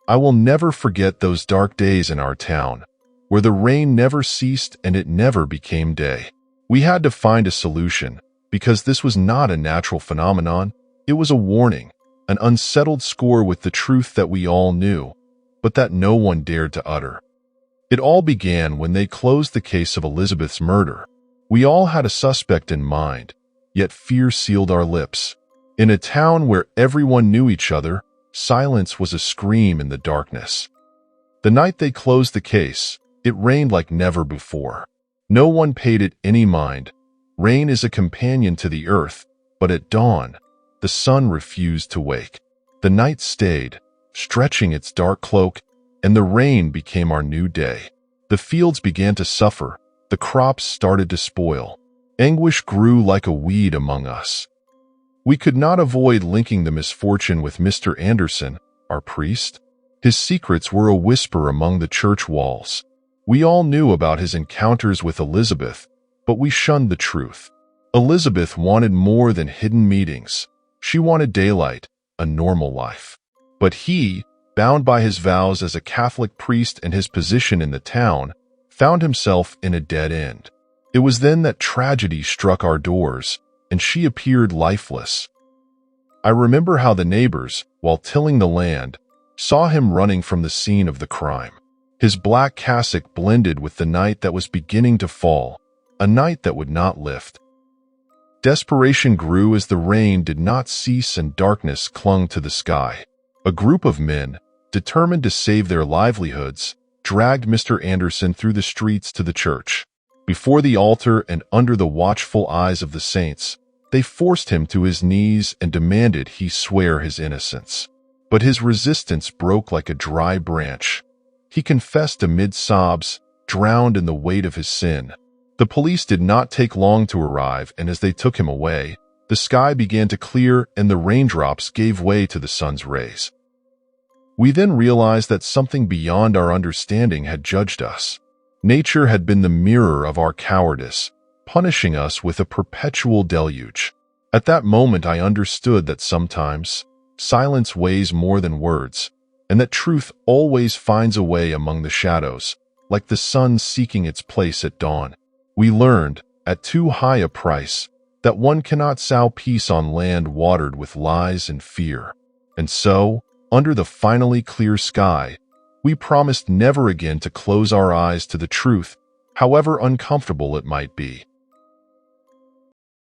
I will never forget those dark days in our town, where the rain never ceased and it never became day. We had to find a solution, because this was not a natural phenomenon. It was a warning, an unsettled score with the truth that we all knew, but that no one dared to utter. It all began when they closed the case of Elizabeth's murder. We all had a suspect in mind, yet fear sealed our lips. In a town where everyone knew each other, silence was a scream in the darkness. The night they closed the case, it rained like never before. No one paid it any mind. Rain is a companion to the earth, but at dawn, the sun refused to wake. The night stayed, stretching its dark cloak, and the rain became our new day. The fields began to suffer, the crops started to spoil. Anguish grew like a weed among us. We could not avoid linking the misfortune with Mr. Anderson, our priest. His secrets were a whisper among the church walls. We all knew about his encounters with Elizabeth, but we shunned the truth. Elizabeth wanted more than hidden meetings. She wanted daylight, a normal life. But he, bound by his vows as a Catholic priest and his position in the town, found himself in a dead end. It was then that tragedy struck our doors, and she appeared lifeless. I remember how the neighbors, while tilling the land, saw him running from the scene of the crime. His black cassock blended with the night that was beginning to fall, a night that would not lift. Desperation grew as the rain did not cease and darkness clung to the sky. A group of men, determined to save their livelihoods, dragged Mr. Anderson through the streets to the church. Before the altar and under the watchful eyes of the saints, they forced him to his knees and demanded he swear his innocence. But his resistance broke like a dry branch. He confessed amid sobs, drowned in the weight of his sin. The police did not take long to arrive, and as they took him away, the sky began to clear and the raindrops gave way to the sun's rays. We then realized that something beyond our understanding had judged us. Nature had been the mirror of our cowardice, punishing us with a perpetual deluge. At that moment I understood that sometimes silence weighs more than words, and that truth always finds a way among the shadows, like the sun seeking its place at dawn. We learned, at too high a price, that one cannot sow peace on land watered with lies and fear. And so, under the finally clear sky, we promised never again to close our eyes to the truth, however uncomfortable it might be.